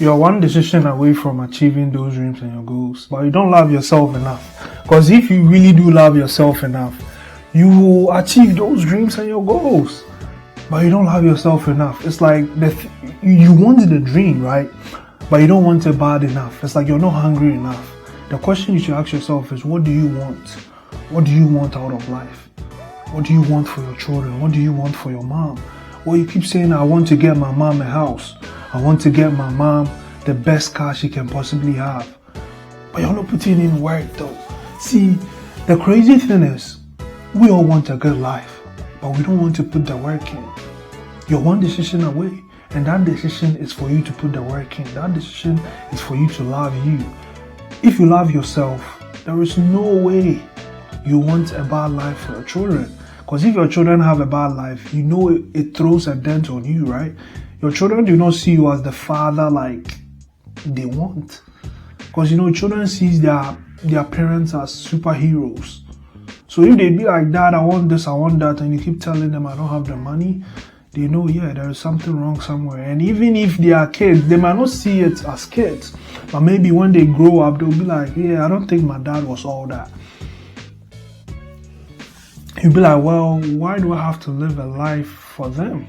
You're one decision away from achieving those dreams and your goals, but you don't love yourself enough. Because if you really do love yourself enough, you will achieve those dreams and your goals. But you don't love yourself enough. It's like you wanted a dream, right? But you don't want it bad enough. It's like you're not hungry enough. The question you should ask yourself is, what do you want? What do you want out of life? What do you want for your children? What do you want for your mom? Well, you keep saying, I want to get my mom a house. I want to get my mom the best car she can possibly have. But you're not putting in work though. See, the crazy thing is, we all want a good life, but we don't want to put the work in. You're one decision away, and that decision is for you to put the work in. That decision is for you to love you. If you love yourself, there is no way you want a bad life for your children. Because if your children have a bad life, you know it throws a dent on you, right? Your children do not see you as the father like they want. Because children sees their parents as superheroes. So if they be like, Dad, I want this, I want that, and you keep telling them I don't have the money, they know, there is something wrong somewhere. And even if they are kids, they might not see it as kids. But maybe when they grow up, they'll be like, I don't think my dad was all that. You'll be like, well, why do I have to live a life for them?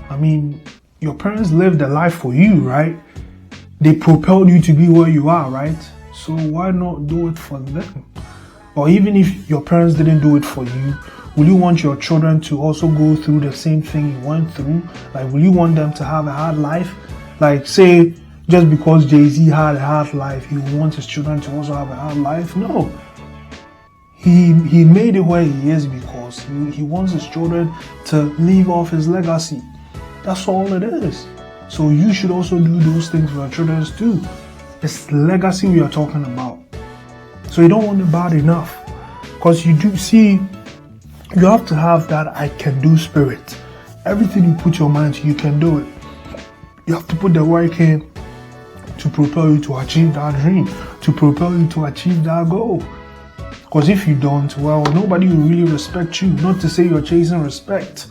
I mean, your parents lived a life for you, right? They propelled you to be where you are, right? So why not do it for them? Or even if your parents didn't do it for you, will you want your children to also go through the same thing you went through? Like, will you want them to have a hard life? Like, say, just because Jay-Z had a hard life, he wants his children to also have a hard life? No. He made it where he is because he wants his children to live off his legacy. That's all it is. So you should also do those things for your children too. It's legacy we are talking about. So you don't want it bad enough. Because you do see, you have to have that I can do spirit. Everything you put your mind to, you can do it. You have to put the work in to propel you to achieve that dream, to propel you to achieve that goal. Because if you don't, well, nobody will really respect you. Not to say you're chasing respect.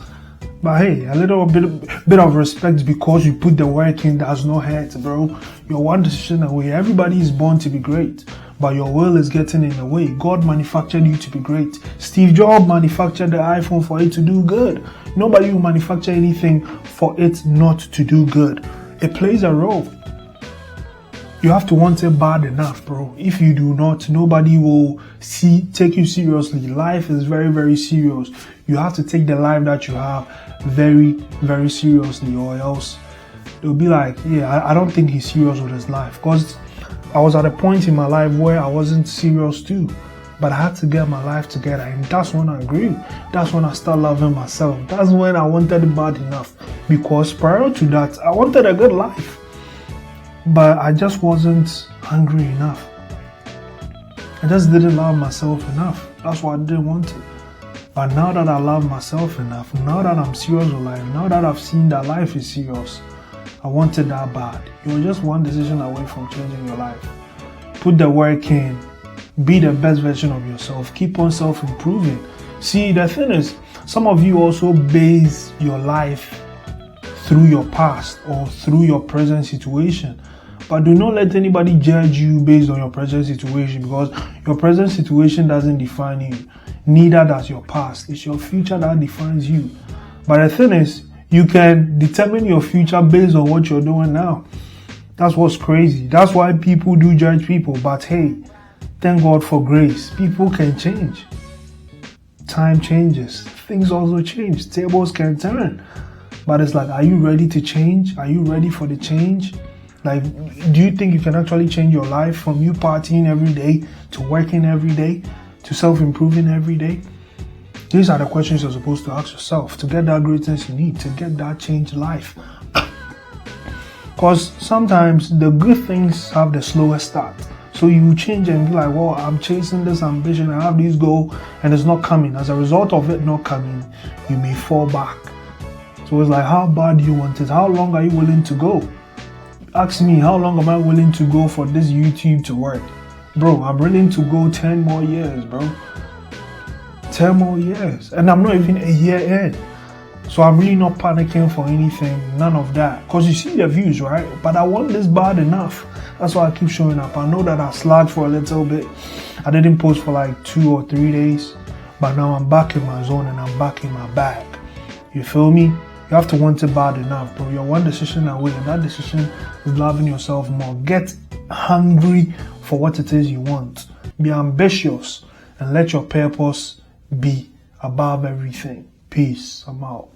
But hey, a little bit of respect because you put the work in does not hurt, bro. You're one decision away. Everybody is born to be great, but your will is getting in the way. God manufactured you to be great. Steve Jobs manufactured the iPhone for it to do good. Nobody will manufacture anything for it not to do good. It plays a role. You have to want it bad enough, bro. If you do not, nobody will take you seriously. Life is very, very serious. You have to take the life that you have very, very seriously, or else they'll be like, I don't think he's serious with his life. Because I was at a point in my life where I wasn't serious too. But I had to get my life together, and that's when I grew. That's when I started loving myself. That's when I wanted it bad enough. Because prior to that, I wanted a good life. But I just wasn't hungry enough. I just didn't love myself enough. That's why I didn't want it. But now that I love myself enough, now that I'm serious with life, now that I've seen that life is serious, I want it that bad. You're just one decision away from changing your life. Put the work in. Be the best version of yourself. Keep on self-improving. See, the thing is, some of you also base your life through your past or through your present situation. But do not let anybody judge you based on your present situation, because your present situation doesn't define you. Neither does your past. It's your future that defines you. But the thing is, you can determine your future based on what you're doing now. That's what's crazy. That's why people do judge people. But hey, thank God for grace. People can change. Time changes. Things also change. Tables can turn. But it's like, are you ready to change? Are you ready for the change? Like, do you think you can actually change your life from you partying every day to working every day to self-improving every day? These are the questions you're supposed to ask yourself to get that greatness you need, to get that changed life. Because sometimes the good things have the slowest start. So you change and be like, well, I'm chasing this ambition, I have this goal, and it's not coming. As a result of it not coming, you may fall back. So it's like, how bad do you want it? How long are you willing to go? Ask me, how long am I willing to go for this YouTube to work? Bro, I'm willing to go 10 more years, bro. 10 more years. And I'm not even a year in. So I'm really not panicking for anything, none of that. Because you see the views, right? But I want this bad enough. That's why I keep showing up. I know that I slacked for a little bit. I didn't post for like 2 or 3 days. But now I'm back in my zone and I'm back in my bag. You feel me? You have to want it bad enough, bro. You're one decision away, and that decision is loving yourself more. Get hungry for what it is you want. Be ambitious and let your purpose be above everything. Peace. I'm out.